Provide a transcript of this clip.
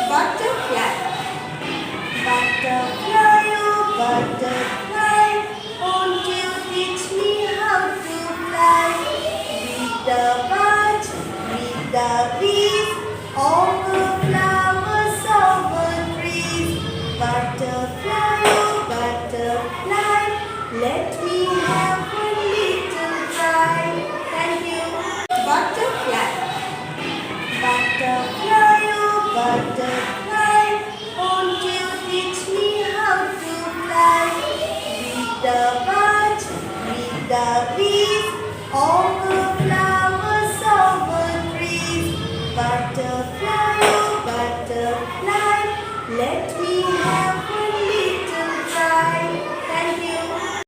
Butterfly. Butterfly, oh butterfly, won't you teach me how to fly? With the birds, with the bees, over flowers, over trees. Butterfly, oh butterfly, let me have a little try. Thank you. Butterfly. Butterfly, oh butterfly, won't you teach me how to fly? With the birds, with the bees, all